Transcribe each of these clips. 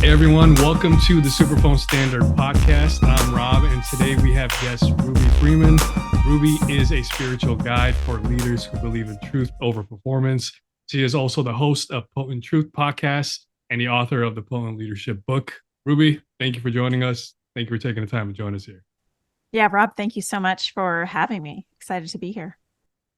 Hey everyone, welcome to the SuperPhone Standard podcast. I'm Rob, and today we have guest Ruby Fremon. Ruby is a spiritual guide for leaders who believe in truth over performance. She is also the host of Potent Truth podcast and the author of the Potent Leadership book. Ruby, thank you for joining us. Thank you for taking the time to join us here. Yeah, Rob, thank you so much for having me. Excited to be here.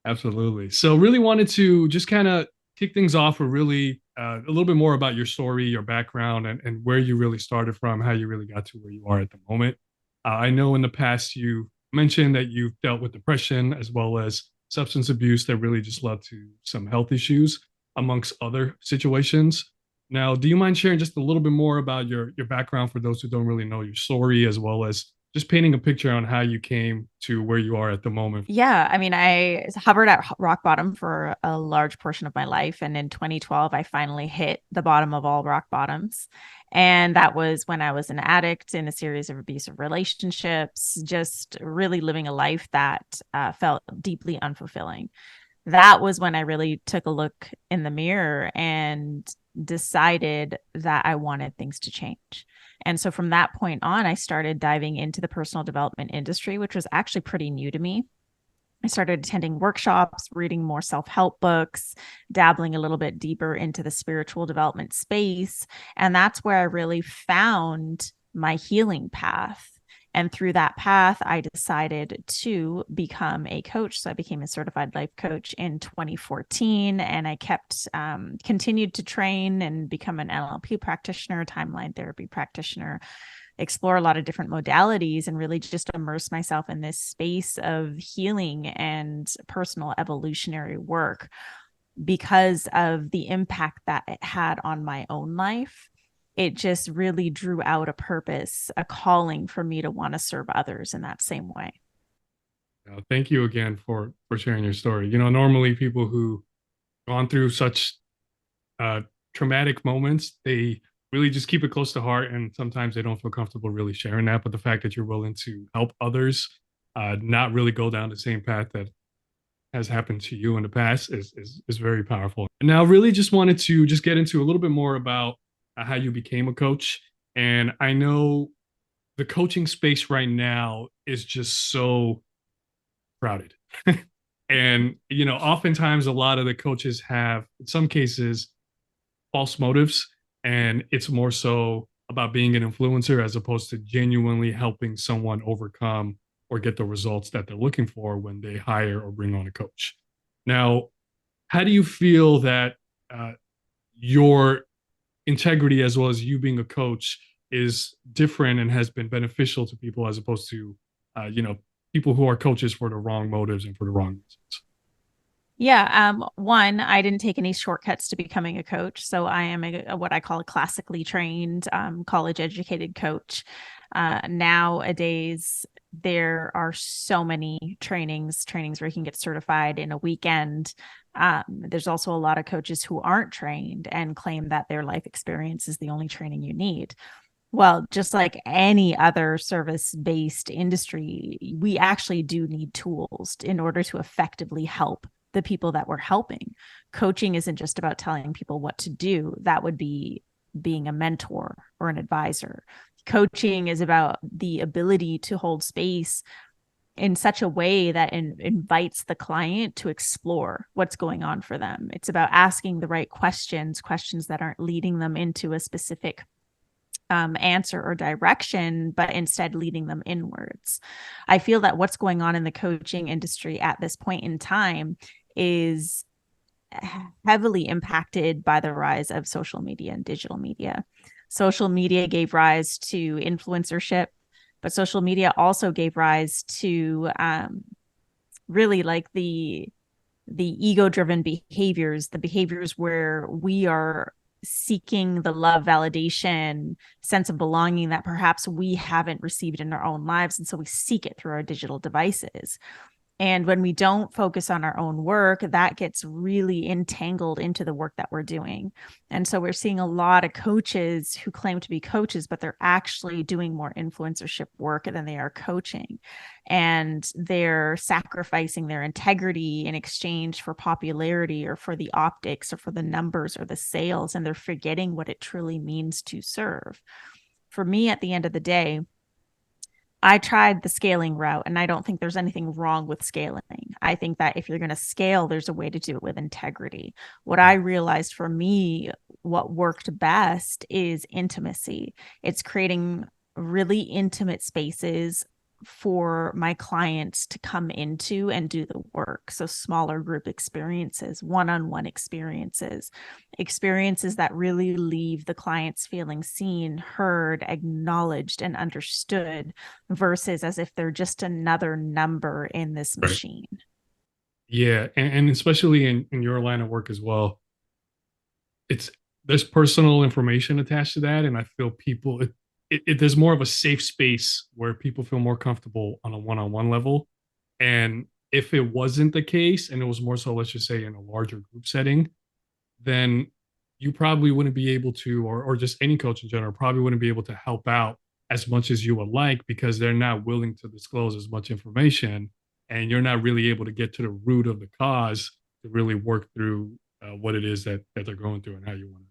Absolutely. So really wanted to just kind of kick things off with really a little bit more about your story, your background, and where you really started from, how you really got to where you are at the moment. I know in the past you mentioned that you've dealt with depression as well as substance abuse that really just led to some health issues amongst other situations. Now, do you mind sharing just a little bit more about your background for those who don't really know your story, as well as just painting a picture on how you came to where you are at the moment? Yeah, I mean, I hovered at rock bottom for a large portion of my life. And in 2012, I finally hit the bottom of all rock bottoms. And that was when I was an addict in a series of abusive relationships, just really living a life that felt deeply unfulfilling. That was when I really took a look in the mirror and decided that I wanted things to change. And so from that point on, I started diving into the personal development industry, which was actually pretty new to me. I started attending workshops, reading more self-help books, dabbling a little bit deeper into the spiritual development space. And that's where I really found my healing path. And through that path, I decided to become a coach. So I became a certified life coach in 2014, and I continued to train and become an NLP practitioner, timeline therapy practitioner, explore a lot of different modalities, and really just immerse myself in this space of healing and personal evolutionary work because of the impact that it had on my own life. It just really drew out a purpose, a calling for me to want to serve others in that same way. Thank you again for sharing your story. You know, normally people who gone through such uh, traumatic moments, they really just keep it close to heart, and sometimes they don't feel comfortable really sharing that. But the fact that you're willing to help others, not really go down the same path that has happened to you in the past is very powerful. And now, really, just wanted to just get into a little bit more about how you became a coach. And I know the coaching space right now is just so crowded. And, you know, oftentimes a lot of the coaches have, in some cases, false motives. And it's more so about being an influencer as opposed to genuinely helping someone overcome or get the results that they're looking for when they hire or bring on a coach. Now, how do you feel that your integrity, as well as you being a coach, is different and has been beneficial to people as opposed to, you know, people who are coaches for the wrong motives and for the wrong reasons? Yeah. One, I didn't take any shortcuts to becoming a coach. So I am what I call a classically trained, college educated coach. Nowadays, there are so many trainings where you can get certified in a weekend. There's also a lot of coaches who aren't trained and claim that their life experience is the only training you need. Well, just like any other service-based industry, we actually do need tools in order to effectively help the people that we're helping. Coaching isn't just about telling people what to do. That would be being a mentor or an advisor. Coaching is about the ability to hold space in such a way that invites the client to explore what's going on for them. It's about asking the right questions that aren't leading them into a specific answer or direction, but instead leading them inwards. I feel that what's going on in the coaching industry at this point in time is heavily impacted by the rise of social media and digital media. Social media gave rise to influencership, but social media also gave rise to really like the ego-driven behaviors, the behaviors where we are seeking the love, validation, sense of belonging that perhaps we haven't received in our own lives. And so we seek it through our digital devices. And when we don't focus on our own work, that gets really entangled into the work that we're doing. And so we're seeing a lot of coaches who claim to be coaches, but they're actually doing more influencership work than they are coaching. And they're sacrificing their integrity in exchange for popularity or for the optics or for the numbers or the sales. And they're forgetting what it truly means to serve. For me, at the end of the day, I tried the scaling route, and I don't think there's anything wrong with scaling. I think that if you're going to scale, there's a way to do it with integrity. What I realized for me, what worked best is intimacy. It's creating really intimate spaces for my clients to come into and do the work. So smaller group experiences, one-on-one experiences, experiences that really leave the clients feeling seen, heard, acknowledged, and understood, versus as if they're just another number in this Right. machine. Yeah. And especially in your line of work as well, it's there's personal information attached to that. And I feel people, there's more of a safe space where people feel more comfortable on a one-on-one level. And if it wasn't the case, and it was more so, let's just say in a larger group setting, then you probably wouldn't be able to, or just any coach in general, probably wouldn't be able to help out as much as you would like, because they're not willing to disclose as much information. And you're not really able to get to the root of the cause to really work through what it is that they're going through and how you want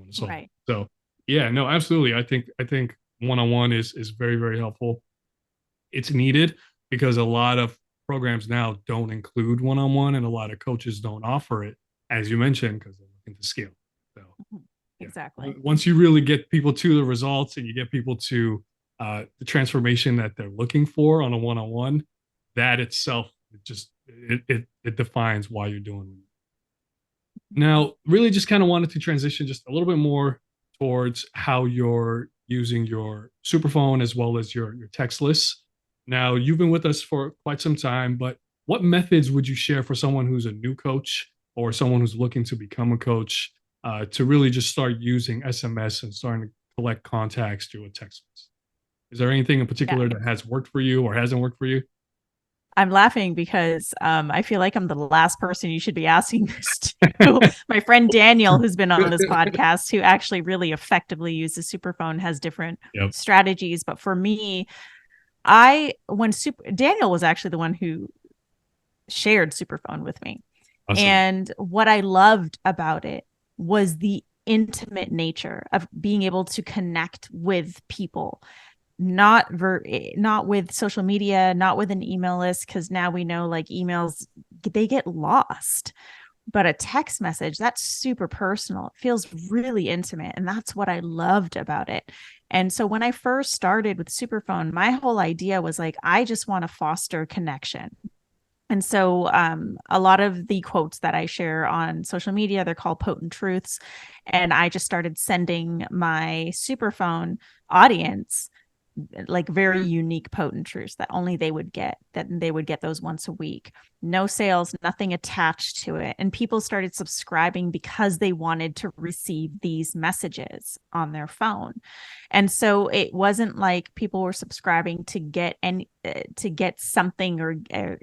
to solve it. Right. So yeah, no, absolutely. I think one-on-one is very, very helpful. It's needed because a lot of programs now don't include one-on-one, and a lot of coaches don't offer it, as you mentioned, because they're looking to scale. So yeah, Exactly. once you really get people to the results and you get people to the transformation that they're looking for on a one-on-one, that itself it defines why you're doing it. Now, really just kind of wanted to transition just a little bit more towards how you're using your superphone as well as your text lists. Now, you've been with us for quite some time, but what methods would you share for someone who's a new coach or someone who's looking to become a coach to really just start using SMS and starting to collect contacts through a text list? Is there anything in Yeah. particular that has worked for you or hasn't worked for you? I'm laughing because I feel like I'm the last person you should be asking this to. My friend Daniel, who's been on this podcast, who actually really effectively uses Superphone, has different Yep. strategies. But for me, Daniel was actually the one who shared Superphone with me. Awesome. And what I loved about it was the intimate nature of being able to connect with people, not with social media, not with an email list, because now we know like emails, they get lost. But a text message, that's super personal. It feels really intimate. And that's what I loved about it. And so when I first started with Superphone, my whole idea was like, I just want to foster connection. And so a lot of the quotes that I share on social media, they're called potent truths. And I just started sending my Superphone audience like very unique potent truths that only they would get, that they would get those once a week. No sales, nothing attached to it. And people started subscribing because they wanted to receive these messages on their phone. And so it wasn't like people were subscribing to get something or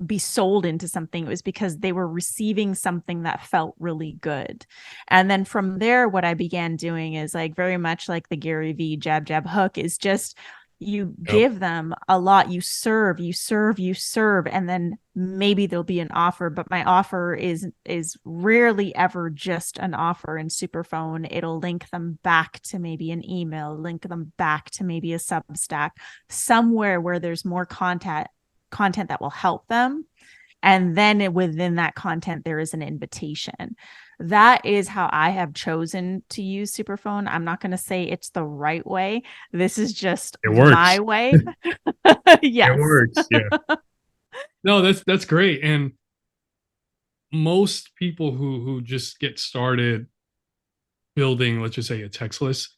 be sold into something. It was because they were receiving something that felt really good. And then from there, what I began doing is like very much like the Gary V jab, jab, hook, is just you give them a lot, you serve, and then maybe there'll be an offer. But my offer is rarely ever just an offer in Superphone. It'll link them back to maybe an email, link them back to maybe a Substack, somewhere where there's more content that will help them. And then within that content, there is an invitation. That is how I have chosen to use Superphone. I'm not going to say it's the right way. This is just my way. Yes. It works. Yeah. No, that's great. And most people who just get started building, let's just say, a text list,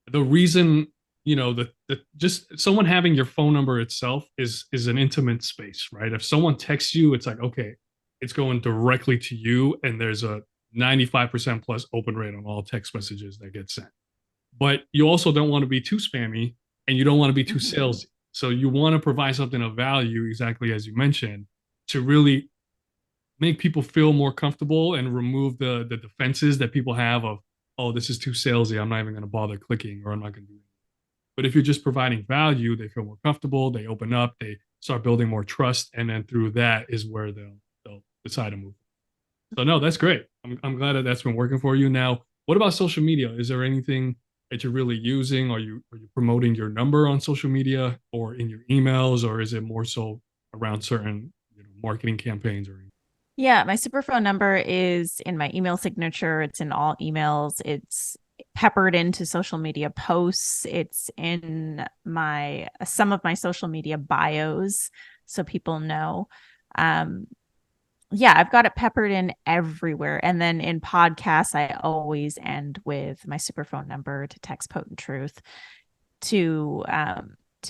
the reason, the just someone having your phone number itself is an intimate space, right? If someone texts you, it's like, okay, it's going directly to you, and there's a 95% plus open rate on all text messages that get sent. But you also don't want to be too spammy, and you don't want to be too salesy. So you want to provide something of value, exactly as you mentioned, to really make people feel more comfortable and remove the defenses that people have of, oh, this is too salesy. I'm not even going to bother clicking, or I'm not going to do it. But if you're just providing value, they feel more comfortable. They open up. They start building more trust, and then through that is where they'll decide to move. So no, that's great. I'm glad that that's been working for you. Now, what about social media? Is there anything that you're really using? Are you promoting your number on social media or in your emails, or is it more so around certain marketing campaigns or anything? Yeah, my SuperPhone number is in my email signature. It's in all emails. It's peppered into social media posts. It's in my some of my social media bios so people know. Um, yeah, I've got it peppered in everywhere. And then in podcasts, I always end with my SuperPhone number to text Potent Truth to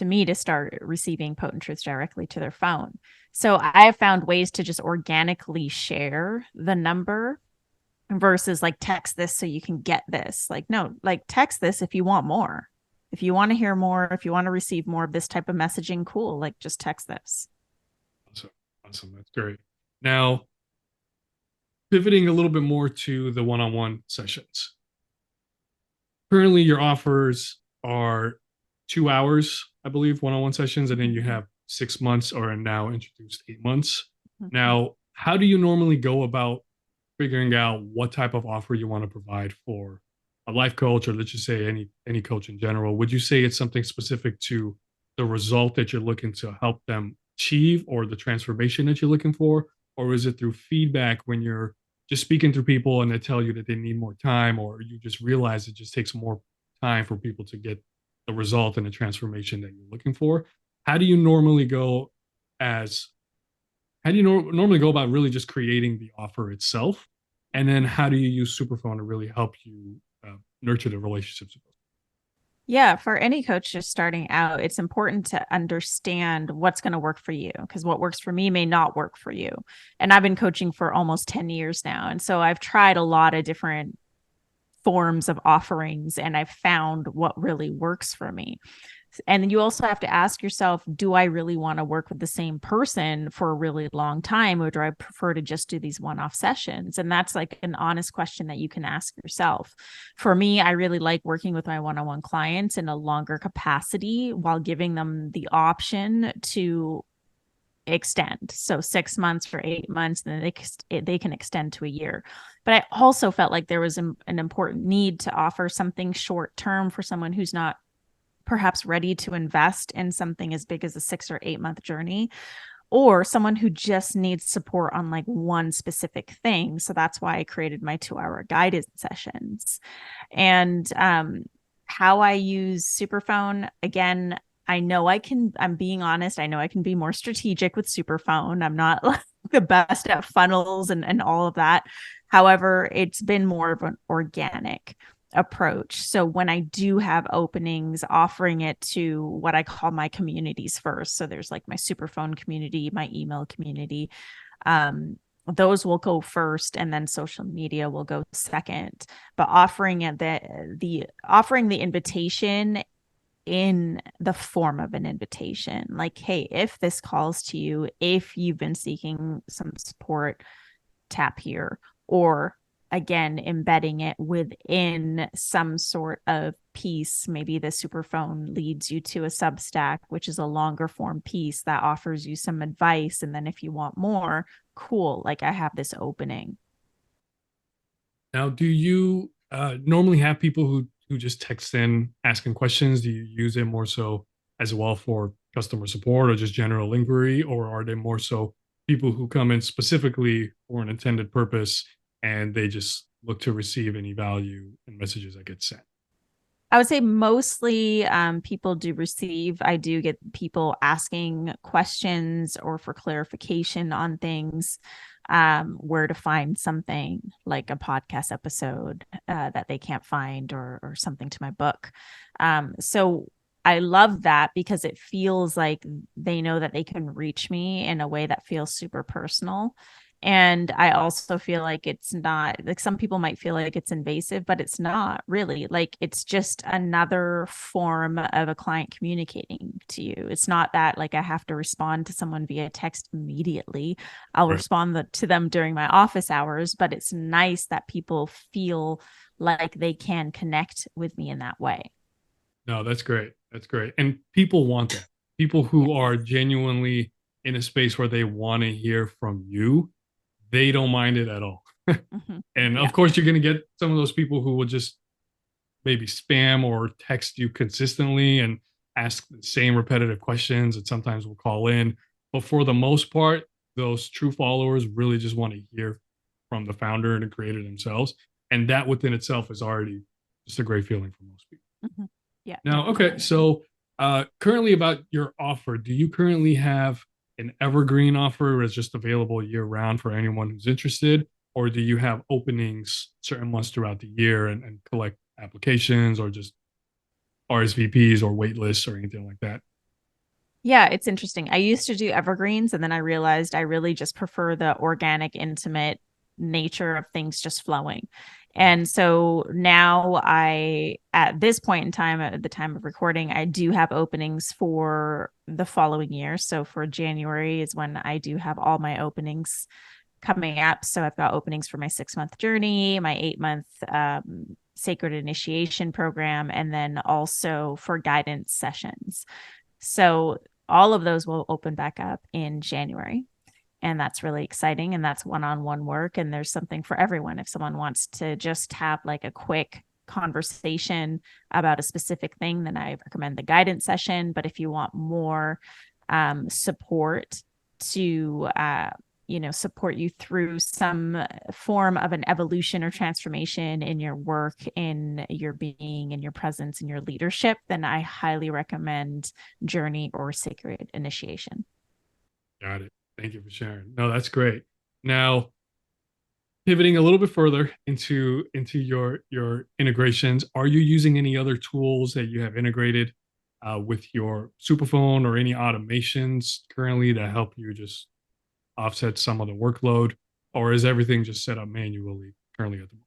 me to start receiving Potent Truths directly to their phone. So I have found ways to just organically share the number versus like text this so you can get this. Like, no, like text this if you want more. If you want to hear more, if you want to receive more of this type of messaging, cool. Like just text this. Awesome. Awesome. That's great. Now, pivoting a little bit more to the one-on-one sessions. Currently, your offers are 2 hours, I believe, one-on-one sessions, and then you have 6 months or now introduced 8 months. Now, how do you normally go about figuring out what type of offer you want to provide for a life coach, or let's just say any coach in general? Would you say it's something specific to the result that you're looking to help them achieve, or the transformation that you're looking for, or is it through feedback when you're just speaking through people and they tell you that they need more time, or you just realize it just takes more time for people to get the result and the transformation that you're looking for? How do you normally go as how do you normally go about really just creating the offer itself? And then how do you use Superphone to really help you nurture the relationships? Yeah, for any coach just starting out, it's important to understand what's going to work for you because what works for me may not work for you. And I've been coaching for almost 10 years now. And so I've tried a lot of different forms of offerings and I've found what really works for me. And you also have to ask yourself, do I really want to work with the same person for a really long time, or do I prefer to just do these one-off sessions? And that's like an honest question that you can ask yourself. For me, I really like working with my one-on-one clients in a longer capacity while giving them the option to extend. So 6 months or 8 months, and then they can extend to a year. But I also felt like there was an important need to offer something short term for someone who's not perhaps ready to invest in something as big as a 6 or 8 month journey, or someone who just needs support on like one specific thing. So that's why I created my 2 hour guided sessions. And how I use Superphone, again, I'm being honest, I know I can be more strategic with Superphone. I'm not like the best at funnels and all of that. However, it's been more of an organic approach. So when I do have openings, offering it to what I call my communities first. So there's like my Superphone community, my email community. Those will go first, and then social media will go second. But offering it offering the invitation in the form of an invitation, like, hey, if this calls to you, if you've been seeking some support, tap here. Or again, embedding it within some sort of piece. Maybe the Superphone leads you to a Substack, which is a longer form piece that offers you some advice. And then if you want more, cool, like I have this opening. Now, do you normally have people who just text in asking questions? Do you use it more so as well for customer support or just general inquiry, or are they more so people who come in specifically for an intended purpose and they just look to receive any value and messages that get sent? I would say mostly people do receive. I do get people asking questions or for clarification on things, where to find something like a podcast episode that they can't find, or something to my book. So I love that because it feels like they know that they can reach me in a way that feels super personal. And I also feel like it's not, like, some people might feel like it's invasive, but it's not really. Like, it's just another form of a client communicating to you. It's not that like I have to respond to someone via text immediately. I'll Right. respond to them during my office hours, but it's nice that people feel like they can connect with me in that way. No, that's great. That's great. And people want that. People who are Yes. genuinely in a space where they want to hear from you, they don't mind it at all. Mm-hmm. And Yeah. of course, you're going to get some of those people who will just maybe spam or text you consistently and ask the same repetitive questions, and sometimes will call in. But for the most part, those true followers really just want to hear from the founder and the creator themselves. And that within itself is already just a great feeling for most people. Mm-hmm. Yeah, Now, okay, definitely. so currently about your offer, do you currently have an evergreen offer that's just available year round for anyone who's interested? Or do you have openings certain months throughout the year and collect applications or just RSVPs or wait lists or anything like that? Yeah, it's interesting. I used to do evergreens, and then I realized I really just prefer the organic, intimate nature of things just flowing. And so now at this point in time, at the time of recording, I do have openings for the following year. So for January is when I do have all my openings coming up. So I've got openings for my 6-month journey, my 8-month sacred initiation program, and then also for guidance sessions. So all of those will open back up in January. And that's really exciting. And that's one-on-one work. And there's something for everyone. If someone wants to just have like a quick conversation about a specific thing, then I recommend the guidance session. But if you want more support to support you through some form of an evolution or transformation in your work, in your being, in your presence, in your leadership, then I highly recommend Journey or Sacred Initiation. Got it. Thank you for sharing. No, that's great. Now, pivoting a little bit further into your integrations, are you using any other tools that you have integrated with your superphone or any automations currently that help you just offset some of the workload, or is everything just set up manually currently at the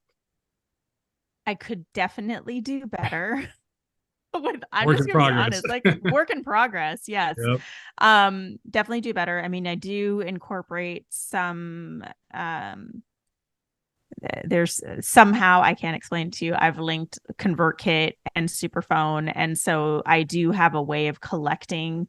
I could definitely do better. With, I'm work just in gonna be progress? honest, like, work in progress. Yes. Yep. Definitely do better. I mean, I do incorporate some there's somehow, I can't explain to you, I've linked ConvertKit and Superphone, and so I do have a way of collecting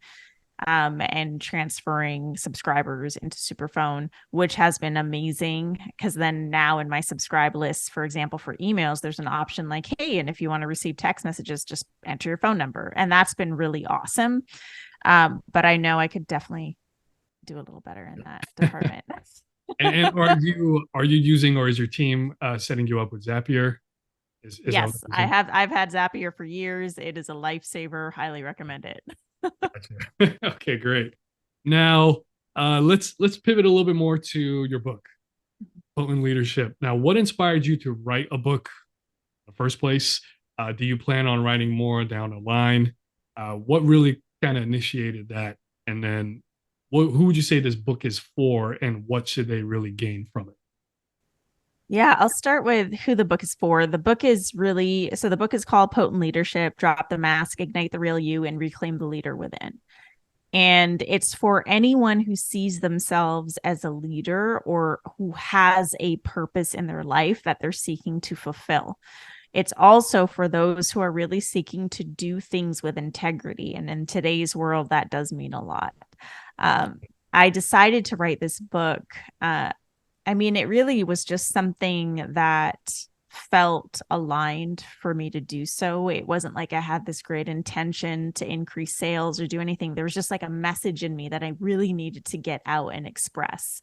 and transferring subscribers into Superphone, which has been amazing. Because then now in my subscribe list, for example, for emails, there's an option like, hey, and if you want to receive text messages, just enter your phone number. And that's been really awesome. But I know I could definitely do a little better in that department. And are you using, or is your team setting you up with Zapier? Is that what Yes, you're using? I've had Zapier for years. It is a lifesaver. Highly recommend it. Gotcha. Okay, great. Now, let's pivot a little bit more to your book, Potent Leadership. Now, what inspired you to write a book in the first place? Do you plan on writing more down the line? What really kind of initiated that? And then, who would you say this book is for, and what should they really gain from it? Yeah, I'll start with who the book is for. The book is really, so the book is called Potent Leadership: Drop the Mask, Ignite the Real You, and Reclaim the Leader Within. And it's for anyone who sees themselves as a leader or who has a purpose in their life that they're seeking to fulfill. It's also for those who are really seeking to do things with integrity. And in today's world, that does mean a lot. Um, I decided to write this book. I mean, it really was just something that felt aligned for me to do so. It wasn't like I had this great intention to increase sales or do anything. There was just like a message in me that I really needed to get out and express.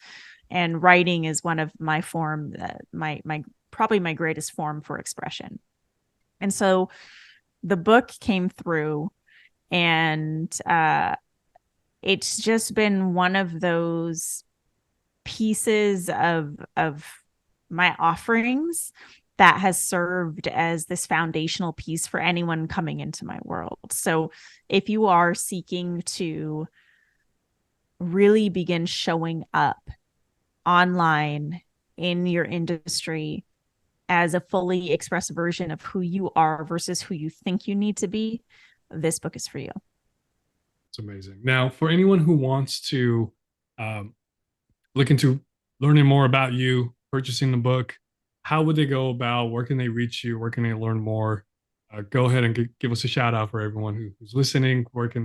And writing is one of my form, my probably my greatest form for expression. And so the book came through, and it's just been one of those pieces of my offerings that has served as this foundational piece for anyone coming into my world. So if you are seeking to really begin showing up online in your industry as a fully expressed version of who you are versus who you think you need to be, this book is for you. It's amazing. Now, for anyone who wants to um, look into learning more about you, purchasing the book, how would they go about? Where can they reach you? Where can they learn more? Go ahead and give us a shout out for everyone who's listening. Where can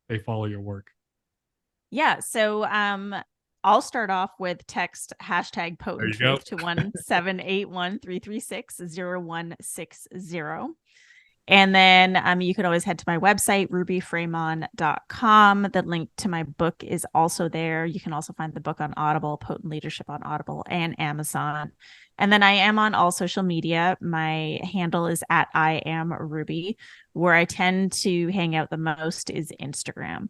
they follow your work? Yeah. So I'll start off with text hashtag There potent you go. truth to 1-781-336-0160. And then you could always head to my website, rubyfremon.com. The link to my book is also there. You can also find the book on Audible, Potent Leadership on Audible, and Amazon. And then I am on all social media. My handle is at I am Ruby. Where I tend to hang out the most is Instagram.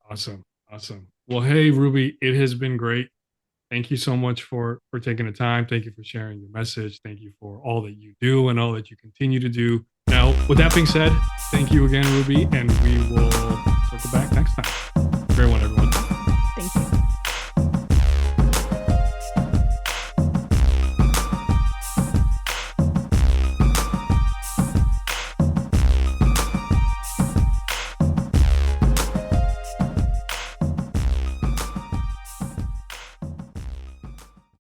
Awesome. Awesome. Well, hey, Ruby, it has been great. Thank you so much for taking the time. Thank you for sharing your message. Thank you for all that you do and all that you continue to do. Now, with that being said, thank you again, Ruby, and we will circle back next time.